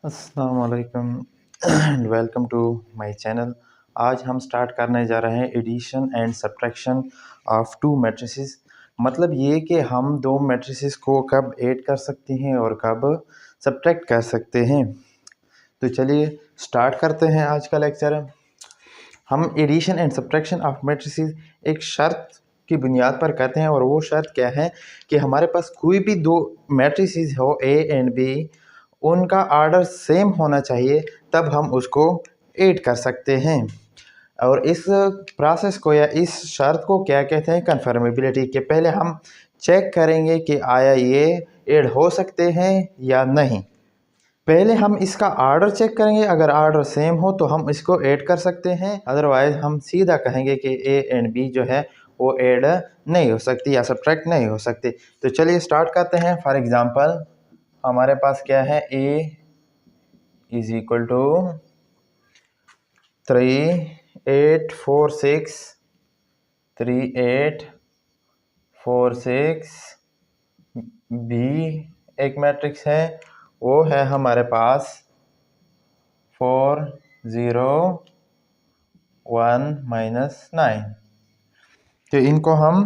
अस्सलाम वालेकुम welcome to my channel. आज हम स्टार्ट करने जा रहे हैं addition and subtraction of two matrices. मतलब ये कि हम दो मैट्रिसेस को कब ऐड कर सकते हैं और कब सब्ट्रैक्ट कर सकते हैं। तो चलिए स्टार्ट करते हैं आज का लेक्चर। हम addition and subtraction of matrices एक शर्त की बुनियाद पर कहते हैं, और वो शर्त क्या है कि हमारे पास कोई भी दो मैट्रिसेस हो ए एंड बी, उनका आर्डर सेम होना चाहिए, तब हम उसको ऐड कर सकते हैं। और इस प्रोसेस को या इस शर्त को क्या कहते हैं? कन्फर्मेबिलिटी। के पहले हम चेक करेंगे कि आया ये ऐड हो सकते हैं या नहीं। पहले हम इसका आर्डर चेक करेंगे, अगर आर्डर सेम हो तो हम इसको ऐड कर सकते हैं, अदरवाइज हम सीधा कहेंगे कि ए एंड बी जो है वो ऐड नहीं हो सकती या सब्ट्रैक्ट नहीं हो सकती। तो चलिए स्टार्ट करते हैं। फॉर एग्जांपल हमारे पास क्या है? a is equal to 3 8 4 6 3 8 4 6। b एक मैट्रिक्स है, वो है हमारे पास 4 0 1 -9। तो इनको हम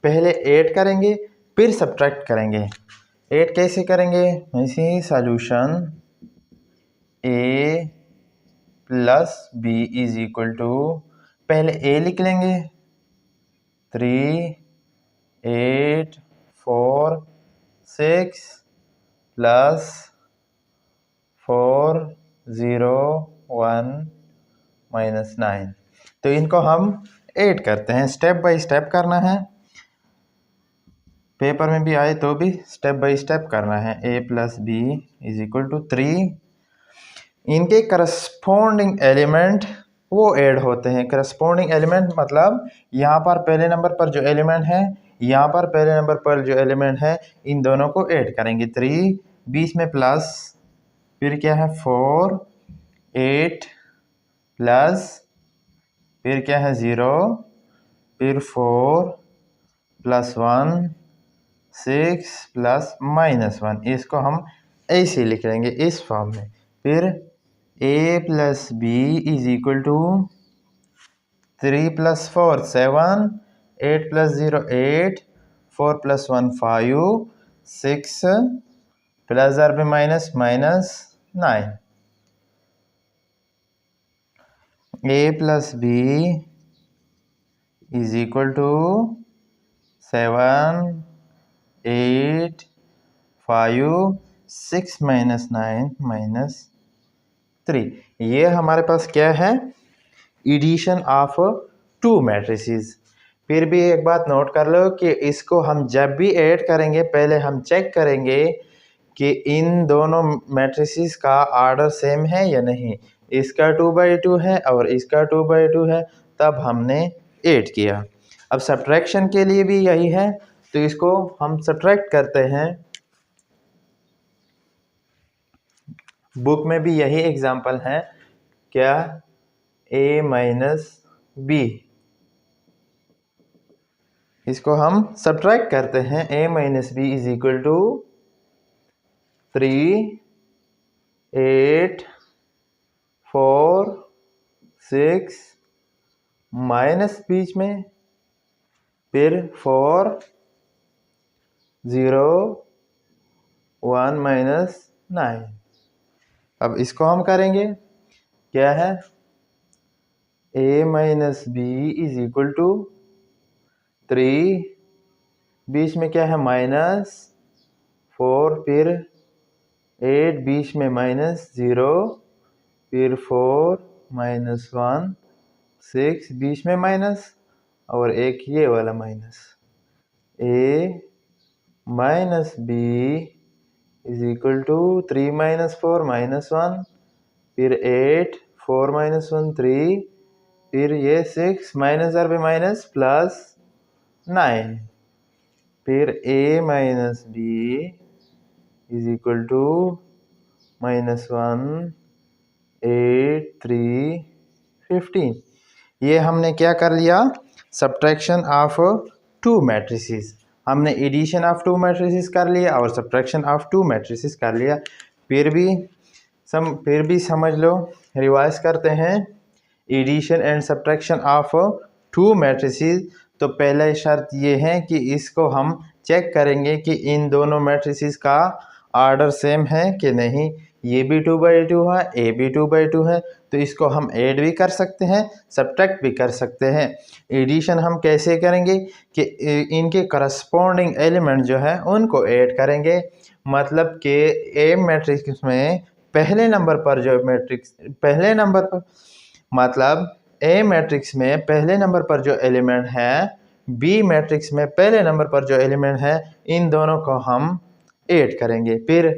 पहले ऐड करेंगे फिर सब्ट्रैक्ट करेंगे। ऐड कैसे करेंगे? ऐसे ही solution a plus b is equal to, पहले a लिख लेंगे 3 8 4 6 प्लस 4 0 1 -9। तो इनको हम ऐड करते हैं, स्टेप बाय स्टेप करना है। पेपर में भी आए तो भी स्टेप बाय स्टेप करना है। a plus b is equal to 3, इनके करस्पॉन्डिंग एलिमेंट वो ऐड होते हैं। करस्पॉन्डिंग एलिमेंट मतलब यहाँ पर पहले नंबर पर जो एलिमेंट है, यहाँ पर पहले नंबर पर जो एलिमेंट है, इन दोनों को ऐड करेंगे। 3 बीच में प्लस, फिर क्या है 4 8 प्लस, फिर क्या है 0, फिर 4 प्लस 1 6 प्लस -1। इसको हम ऐसे लिख लेंगे इस फॉर्म में। फिर a plus b is equal to 3 plus 4 7 8 plus 0 8 4 plus 1 5 6 plus में minus -9। a plus b is equal to 7 8 5 6 -9 -3। ये हमारे पास क्या है? Addition of two matrices. फिर भी एक बात नोट कर लो कि इसको हम जब भी ऐड करेंगे पहले हम चेक करेंगे कि इन दोनों मैट्रिसेस का आर्डर सेम है या नहीं। इसका 2/2 है और इसका 2/2 है, तब हमने ऐड किया। अब सब्ट्रैक्शन के लिए भी यही है, तो इसको हम सब्ट्रैक्ट करते हैं। बुक में भी यही एग्जांपल है। क्या? a माइनस बी, इसको हम सब्ट्रैक्ट करते हैं। a minus b is equal to 3 8 4 6 minus बीच में, फिर 4 0 1 -9। अब इसको हम करेंगे। क्या है? a minus b is equal to 3, बीच में क्या है -4, फिर 8 बीच में -0, फिर 4 -1 6 बीच में माइनस, और एक ये वाला minus. a minus b is equal to 3 -4 -1, फिर 8 4 -1 3, फिर ये 6 माइनस प्लस 9, फिर a minus b is equal to -1 8 3 15। ये हमने क्या कर लिया? Subtraction of two matrices. हमने एडिशन ऑफ टू मैट्रिसेस कर लिया और सब्ट्रैक्शन ऑफ टू मैट्रिसेस कर लिया। फिर भी फिर भी समझ लो, रिवाइज करते हैं। Addition and subtraction of two matrices. तो पहला शर्त ये है कि इसको हम चेक करेंगे कि इन दोनों मैट्रिसेस का ऑर्डर सेम है कि नहीं। ये भी 2/2 है, ए भी 2/2 है, तो इसको हम ऐड भी कर सकते हैं, सब्ट्रैक्ट भी कर सकते हैं। एडिशन हम कैसे करेंगे कि इनके करस्पॉन्डिंग एलिमेंट जो है उनको ऐड करेंगे। मतलब कि ए मैट्रिक्स में पहले नंबर पर जो मैट्रिक्स पहले नंबर पर मतलब ए मैट्रिक्स में पहले नंबर पर जो एलिमेंट है, बी मैट्रिक्स में पहले नंबर पर जो एलिमेंट है, इन दोनों को हम ऐड करेंगे। फिर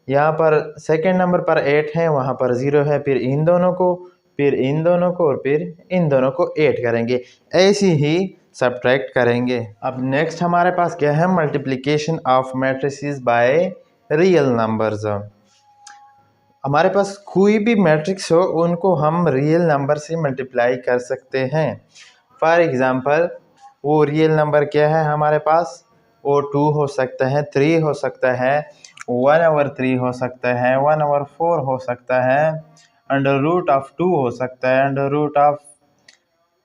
यहाँ पर सेकंड नंबर पर 8 है, वहाँ पर 0 है, फिर इन दोनों को, फिर इन दोनों को और फिर इन दोनों को ऐड करेंगे। ऐसी ही सब्ट्रैक्ट करेंगे। अब नेक्स्ट हमारे पास क्या है, multiplication of matrices by real numbers. हमारे पास कोई भी मैट्रिक्स हो उनको हम रियल नंबर से मल्टीप्लाई कर सकते हैं। फॉर एग्जांपल, वो रियल नंबर क्या है हमारे पास, वो 2 हो सकता है, 3 हो सकता है, 1/3 हो सकता है, 1/4 हो सकता है, √2 हो सकता है,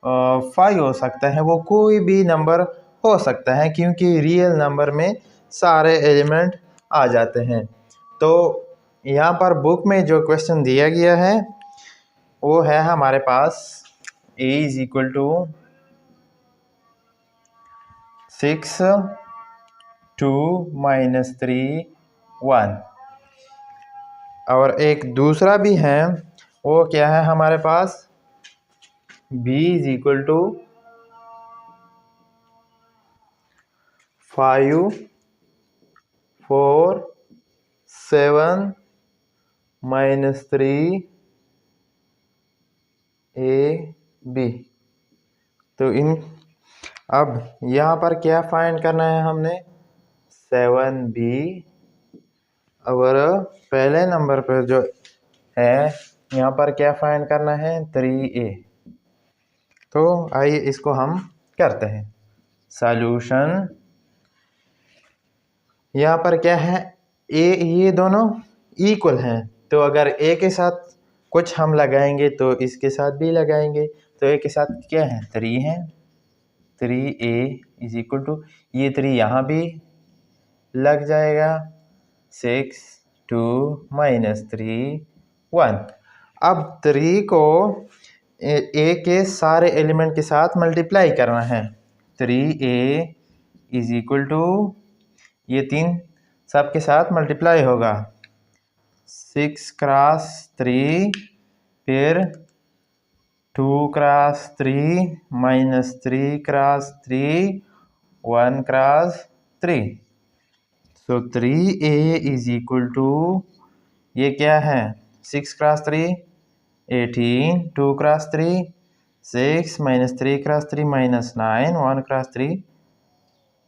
√5 हो सकता है। वो कोई भी नंबर हो सकता है, क्योंकि रियल नंबर में सारे एलिमेंट आ जाते हैं। तो यहाँ पर बुक में जो क्वेश्चन दिया गया है वो है हमारे पास a = 6, 2, -3, 1। और एक दूसरा भी है, वो क्या है हमारे पास, b = 5, 4, 7, -3, ab। तो अब यहाँ पर क्या फाइंड करना है हमने, 7b, और पहले नंबर पर जो है यहाँ पर क्या फाइंड करना है, 3a। तो आइए इसको हम करते हैं सॉल्यूशन। यहाँ पर क्या है, ये दोनों इक्वल हैं, तो अगर a के साथ कुछ हम लगाएंगे तो इसके साथ भी लगाएंगे। तो a के साथ क्या है, 3 है, 3a = ये 3 यहाँ भी लग जाएगा, 6, 2, -3, 1। अब 3 को a के सारे एलिमेंट के साथ मल्टीप्लाई करना है। 3a = ये 3 सब के साथ मल्टीप्लाई होगा, 6 × 3, फिर 2 × 3, -3 × 3, 1 × 3। तो 3a = ये क्या है, 6 × 3 18, 2 × 3 6, -3 × 3 -9, 1 × 3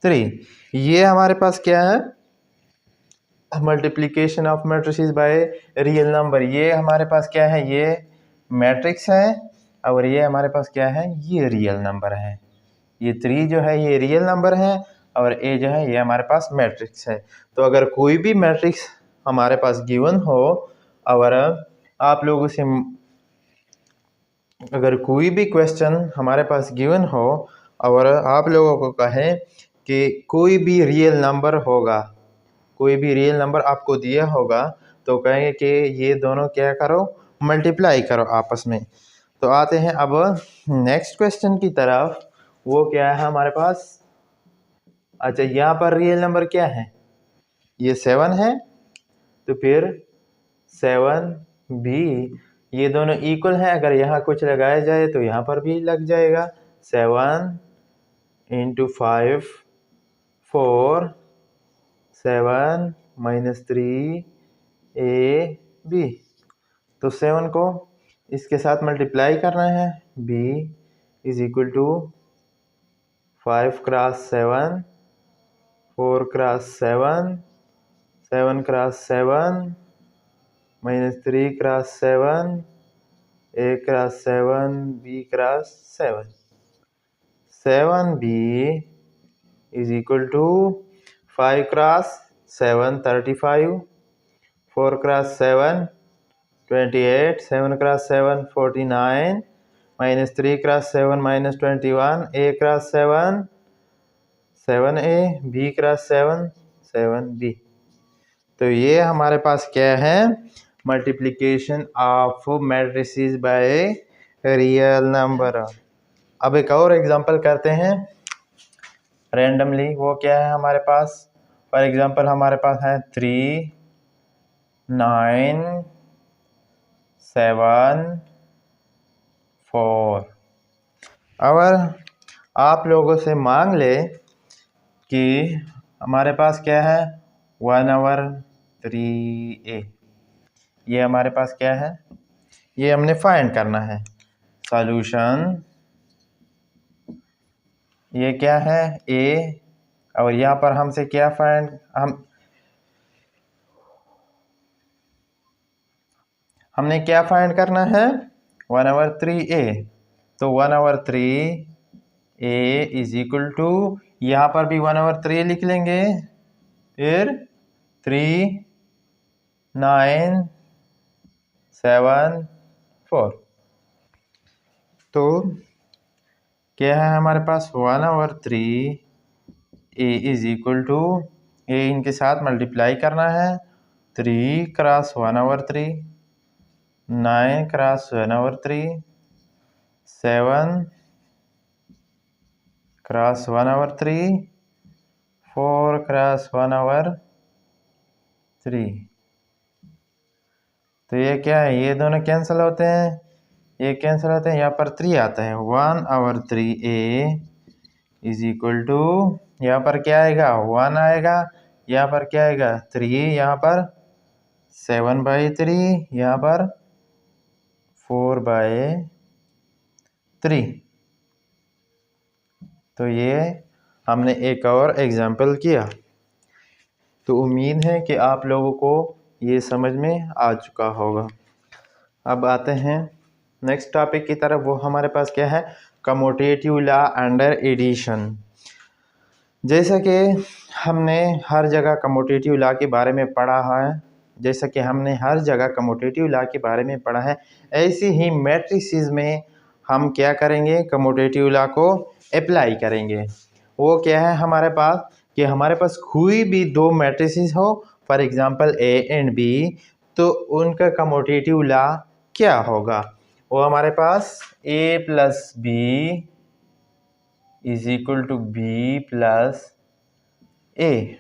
3। ये हमारे पास क्या है, multiplication of matrices by real number. ये हमारे पास क्या है, ये मैट्रिक्स है, और ये हमारे पास क्या है, ये रियल नंबर है। ये 3 जो है ये रियल नंबर है, और a जो है ये हमारे पास मैट्रिक्स है। तो अगर कोई भी मैट्रिक्स हमारे पास गिवन हो, और आप लोगों से अगर कोई भी क्वेश्चन हमारे पास गिवन हो और आप लोगों को कहें कि कोई भी रियल नंबर होगा, कोई भी रियल नंबर आपको दिया होगा, तो कहेंगे कि ये दोनों क्या करो, मल्टीप्लाई करो आपस में। तो आते हैं अब नेक्स्ट क्वेश्चन की तरफ। वो क्या है हमारे पास, अच्छा यहाँ पर रियल नंबर क्या है, ये 7 है, तो फिर 7b, ये दोनों इक्वल हैं, अगर यहाँ कुछ लगाया जाए तो यहाँ पर भी लग जाएगा। 7 × 5, 4, 7, -3 ab। तो 7 को इसके साथ मल्टीप्लाई करना है, b = 5 × 7, 4 × 7, 7 × 7, -3 × 7, a × 7, b × 7। 7b = 5 × 7 35, 4 × 7 28, 7 cross 7 49, minus 3 cross 7 minus 21, a cross 7 7a, b cross 7 7b। तो ये हमारे पास क्या है, multiplication of matrices by real number. अब एक और एग्जांपल करते हैं रैंडमली। वो क्या है हमारे पास, फॉर एग्जांपल हमारे पास है 3 9 7 4। अगर आप लोगों से मांग ले कि हमारे पास क्या है 1/3a, ये हमारे पास क्या है, ये हमने फाइंड करना है। सॉल्यूशन ये क्या है a, और यहाँ पर हमसे क्या फाइंड, हमने क्या फाइंड करना है 1/3a। तो 1/3a इज इक्वल टू, यहाँ पर भी 1/3 लिख लेंगे, फिर 3 9 7 4। तो क्या है हमारे पास 1/3a इज इक्वल टू, ए इनके साथ मल्टीप्लाई करना है, 3 क्रॉस 1/3, 9 क्रॉस 1/3, 7 क्रॉस 1/3, 4 क्रॉस 1/3। तो ये क्या है, ये दोनों कैंसिल होते हैं, ये कैंसिल होते हैं, यहाँ पर 3 आता है। 1/3a इज इक्वल टू, यहाँ पर क्या आएगा 1 आएगा, यहाँ पर क्या आएगा 3, यहाँ पर 7/3, यहाँ पर 4/3। तो ये हमने एक और एग्जाम्पल किया। तो उम्मीद है कि आप लोगों को ये समझ में आ चुका होगा। अब आते हैं नेक्स्ट टॉपिक की तरफ। वो हमारे पास क्या है, कम्यूटेटिव लॉ अंडर एडिशन। जैसा कि हमने हर जगह कम्यूटेटिव लॉ के बारे में पढ़ा है, ऐसे ही मैट्रिसेस में हम क्या करेंगे, कम्यूटेटिव लॉ को अप्लाई करेंगे। वो क्या है हमारे पास, कि हमारे पास कोई भी दो मैट्रिसेस हो, for example A and B, तो उनका कम्यूटेटिव लॉ क्या होगा, वो हमारे पास a plus b is equal to b plus a.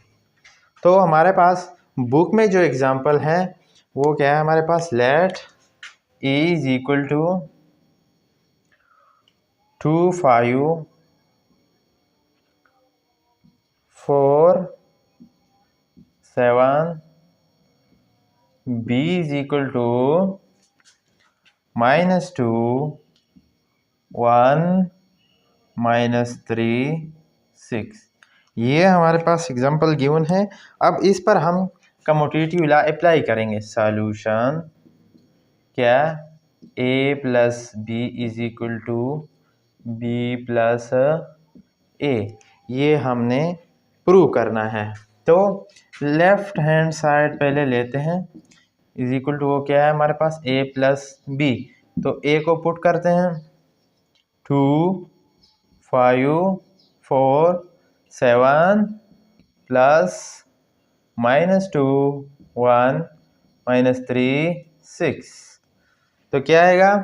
तो हमारे पास बुक में जो एग्जांपल है वो क्या है हमारे पास, let a is equal to 2 5 4 7, b is equal to -2 1 -3 6। ये हमारे पास एग्जांपल गिवन है। अब इस पर हम कम्यूटेटिव लॉ अप्लाई करेंगे। सॉल्यूशन क्या, a plus b is equal to b plus a, ये हमने प्रूव करना है। तो लेफ्ट हैंड साइड पहले लेते हैं, इज इक्वल टू वो क्या है हमारे पास a प्लस बी। तो a को पुट करते हैं, 2 5 4 7 प्लस -2 1 -3 6। तो क्या आएगा,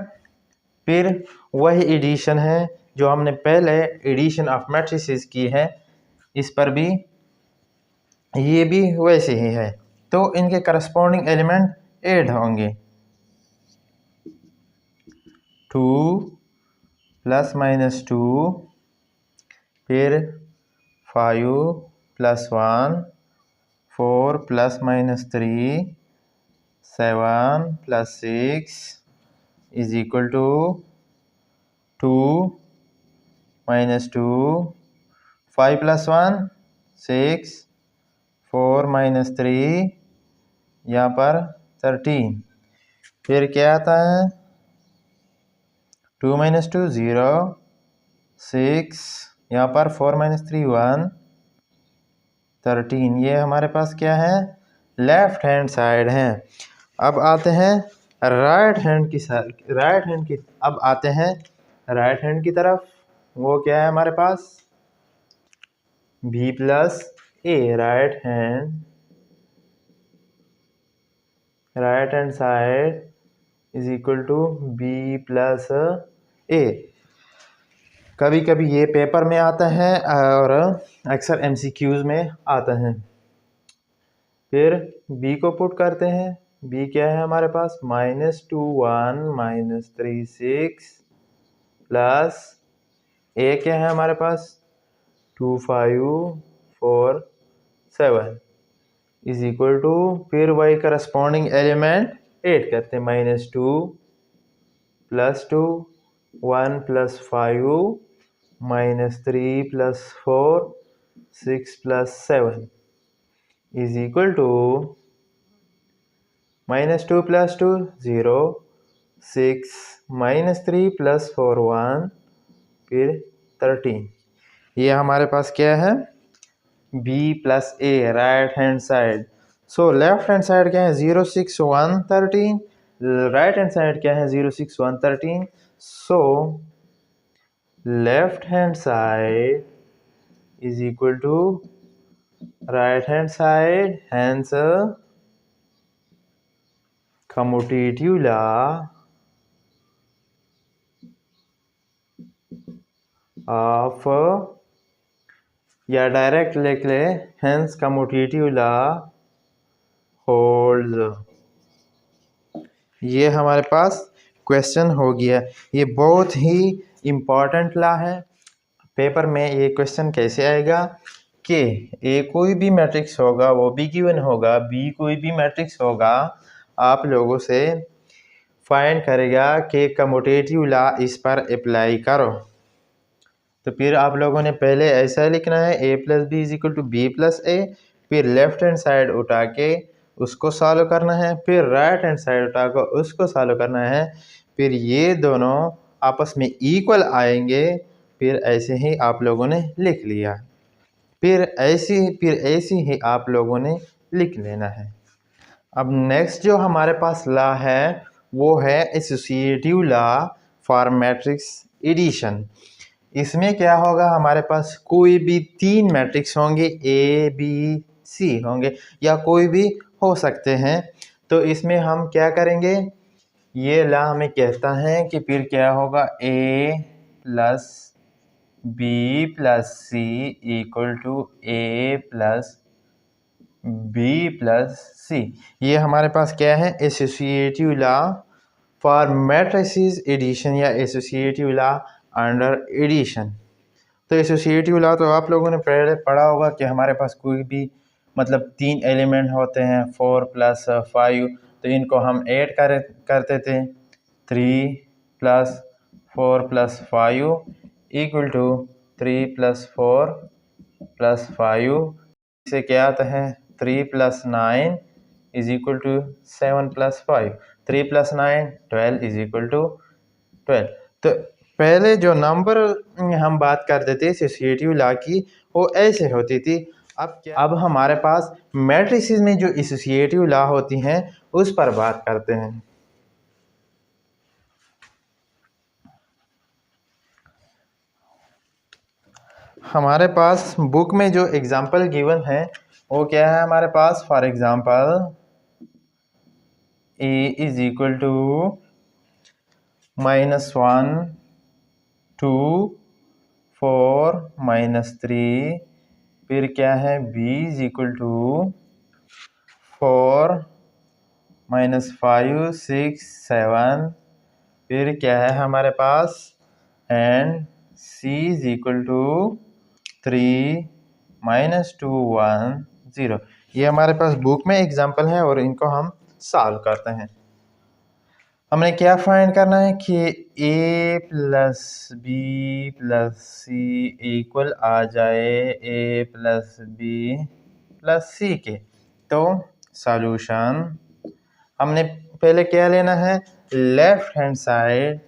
फिर वही एडिशन है जो हमने पहले एडिशन ऑफ मैट्रिसेस की है, इस पर भी ये भी वैसे ही है। तो इनके करस्पॉन्डिंग एलिमेंट ऐड होंगे, 2 प्लस -2, फिर 5 plus 1, 4 plus -3, 7 plus 6 is equal to 2 -2, 5 plus 1 6, 4 -3, यहाँ पर 13। फिर क्या आता है 2 -2 0 6, यहाँ पर 4 -3 1 13। ये हमारे पास क्या है, लेफ्ट हैंड साइड है। अब आते हैं राइट हैंड की अब आते हैं राइट हैंड की तरफ। वो क्या है हमारे पास, b plus a. Right hand side is equal to b plus a. कभी कभी ये पेपर में आता है और अक्सर MCQs में आता है। फिर b को पुट करते हैं। b क्या है हमारे पास, -2 1 -3 6 प्लस a क्या है हमारे पास, 2 5 4 7 इज इक्वल टू, फिर वही करस्पॉन्डिंग एलिमेंट ऐड करते हैं। -2 + 2 1 + 5 -3 + 4 6 + 7 is equal to -2 + 2 0 6 -3 + 4 1 फिर 13। ये हमारे पास क्या है, b + a right hand side. So left hand side क्या है, 0 6 1 13। राइट हैंड साइड क्या है, 0 6 1 13। सो left hand side is equal to right hand side, hence commutative law of, या डायरेक्ट लिख ले, hence commutative law holds। ये हमारे पास क्वेश्चन हो गया। ये बहुत ही इम्पोर्टेंट लॉ है। पेपर में ये क्वेश्चन कैसे आएगा कि ए कोई भी मैट्रिक्स होगा वो भी गिवन होगा, बी कोई भी मैट्रिक्स होगा, आप लोगों से फाइंड करेगा कि कम्यूटेटिव लॉ इस पर अप्लाई करो। तो फिर आप लोगों ने पहले ऐसा लिखना है, a + b = b + a। फिर लेफ्ट हैंड साइड उठा के उसको सॉल्व करना है, फिर राइट हैंड साइड उठा कर उसको सॉल्व करना है। फिर ये दोनों आपस में इक्वल आएंगे। फिर ऐसे ही आप लोगों ने लिख लिया। फिर ऐसे ही आप लोगों ने लिख लेना है। अब नेक्स्ट जो हमारे पास लॉ है वो है associative law for matrix addition. इसमें क्या होगा, हमारे पास कोई भी 3 मैट्रिक्स होंगे, A B C होंगे या कोई भी हो सकते हैं। तो इसमें हम क्या करेंगे, ये लॉ हमें कहता है कि फिर क्या होगा, A + B + C = A + B + C। ये हमारे पास क्या है, associative law for matrices addition या एसोसिएटिव लॉ अंडर एडिशन। तो एसोसिएटिव लॉ तो आप लोगों ने पहले पढ़ा होगा कि हमारे पास कोई भी मतलब 3 एलिमेंट होते हैं 4 + 5, तो इनको हम ऐड करते थे। 3 + 4 + 5 = 3 + 4 + 5। इसे क्या आता है, 3 + 9 = 7 + 5। 3 + 9 12 = 12। तो पहले जो नंबर हम बात करते थे एसोसिएटिव लॉ की, वो ऐसे होती थी। अब हमारे पास मैट्रिसेस में जो एसोसिएटिव लॉ होती हैं उस पर बात करते हैं। हमारे पास बुक में जो एग्जाम्पल गिवन है वो क्या है हमारे पास, फॉर एग्जाम्पल A = -1 2 4 -3। फिर क्या है, B = 4 -5 6 7। फिर क्या है हमारे पास, एंड C = 3 -2 1 0। ये हमारे पास बुक में एग्जाम्पल है और इनको हम सॉल्व करते हैं। हमने क्या फाइंड करना है कि A + B + C इक्वल आ जाए A + B + C के। तो सॉल्यूशन हमने पहले क्या लेना है, left hand side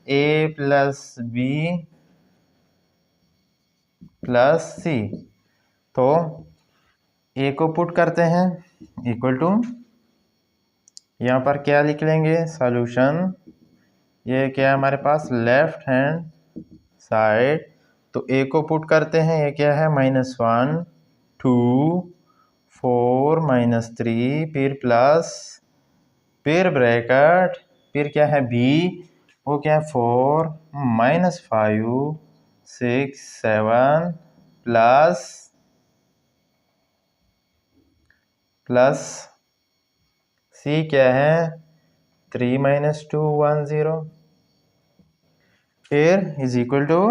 A + B + C। तो A को पुट करते हैं इक्वल टू यहाँ पर क्या लिख लेंगे सॉल्यूशन। ये क्या है हमारे पास लेफ्ट हैंड साइड, तो ए को पुट करते हैं। ये क्या है -1 2 4 -3 फिर प्लस, फिर ब्रैकेट, फिर क्या है बी, वो क्या है 4 -5 6 7 प्लस प्लस सी क्या है 3 -2 1 0, फिर इज इक्वल टू,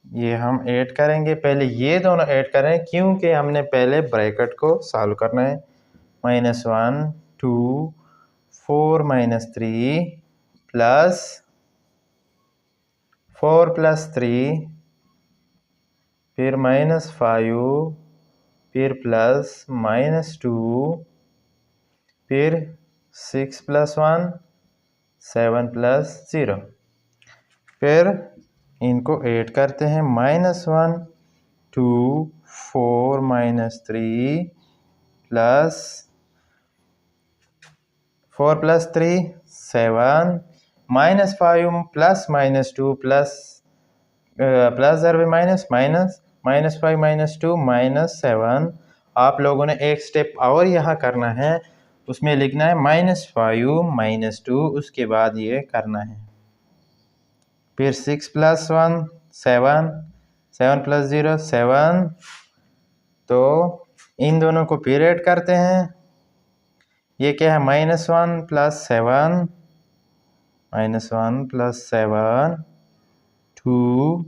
ये हम ऐड करेंगे। पहले ये दोनों ऐड करें क्योंकि हमने पहले ब्रैकेट को सॉल्व करना है। -1 2 4 -3 प्लस 4 + 3 फिर -5 फिर प्लस -2 फिर 6 + 1 7 + 0, फिर इनको ऐड करते हैं। -1 2 4 -3 प्लस 4 + 3 7 -5 प्लस -2 प्लस प्लस ज़र माइनस माइनस -5 -2 -7। आप लोगों ने एक स्टेप और यहाँ करना है, उसमें लिखना है -5 -2, उसके बाद ये करना है। फिर 6 + 1 7 7 + 0 7, तो इन दोनों को फिर ऐड करते हैं। ये क्या है -1 + 7 -1 + 7 2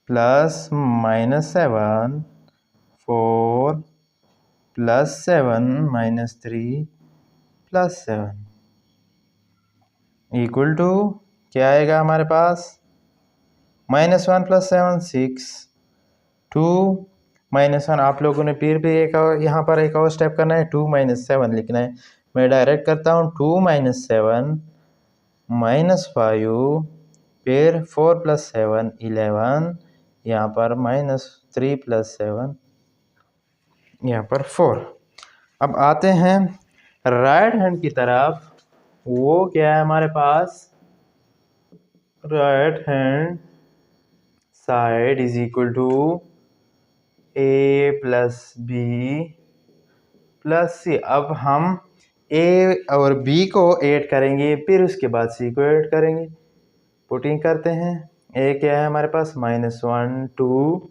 plus -7 4 plus 7 -3 plus 7 equal to क्या आएगा हमारे पास -1 + 7 6 2 -1। आप लोगों ने फिर भी एक और यहाँ पर एक और स्टेप करना है, 2 - 7 लिखना है। मैं डायरेक्ट करता हूँ 2 - 7 -5 फिर 4 + 7 11, यहाँ पर -3 + 7 यहाँ पर 4। अब आते हैं राइट हैंड की तरफ। वो क्या है हमारे पास right hand side is equal to a + b + c। अब हम a और b को ऐड करेंगे, फिर उसके बाद c को ऐड करेंगे। पुटिंग करते हैं। a क्या है हमारे पास -1 2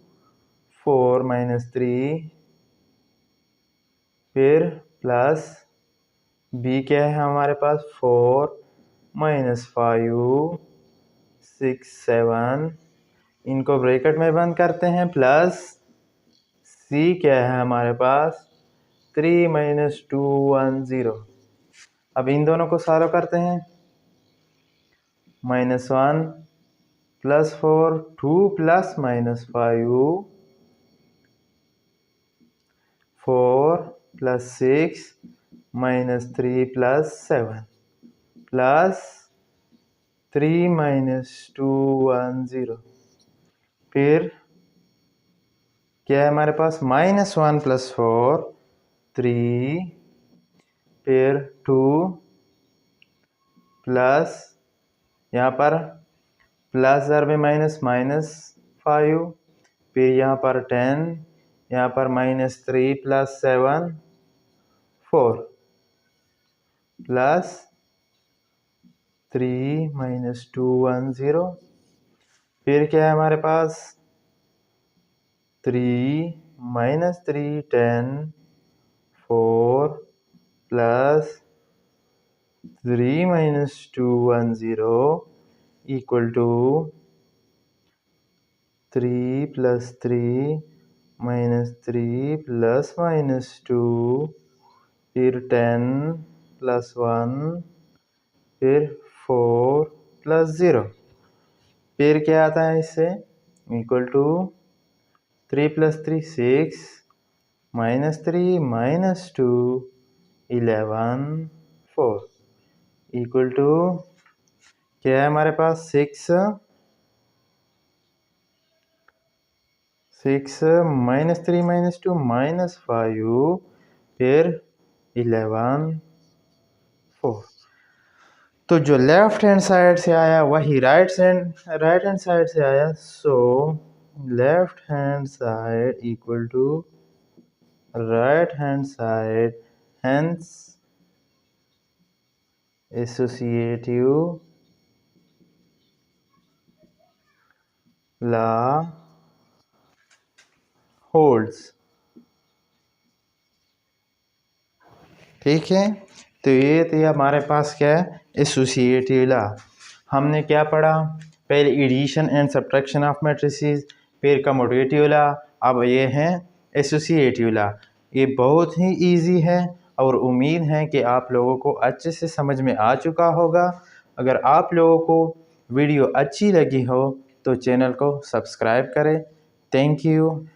4 -3 फिर प्लस b क्या है हमारे पास 4 -5 6 7, इनको ब्रैकेट में बंद करते हैं। प्लस c क्या है हमारे पास 3 -2 1 0। अब इन दोनों को सॉल्व करते हैं। -1 + 4 2 प्लस -5 4 + 6 -3 + 7 प्लस 3 -2 1 0। फिर क्या है हमारे पास -1 + 4 3 फिर 2 प्लस यहाँ पर प्लस ज़र में -5 फिर यहाँ पर 10, यहाँ पर -3 + 7 4 प्लस 3 -2 1 0। फिर क्या है हमारे पास 3 -3 10 4 प्लस 3 -2 1 0 इक्वल टू 3 + 3 -3 प्लस -2 फिर 10 + 1 फिर 4 + 0। फिर क्या आता है इससे इक्वल टू 3 + 3 6 -3 -2 11 4 इक्वल टू क्या है हमारे पास 6 -3 -2 -5 फिर 11 4। तो जो लेफ्ट हैंड साइड से आया वही राइट हैंड साइड से आया। So left hand side equal to right hand side, hence associative law holds. ठीक है, तो ये तो हमारे पास क्या है, एसोसिएटिव लॉ। हमने क्या पढ़ा, पहले addition and subtraction of matrices, फिर कम्यूटेटिव लॉ, अब ये है एसोसिएटिव लॉ। ये बहुत ही इजी है और उम्मीद है कि आप लोगों को अच्छे से समझ में आ चुका होगा। अगर आप लोगों को वीडियो अच्छी लगी हो तो चैनल को सब्सक्राइब करें। Thank you.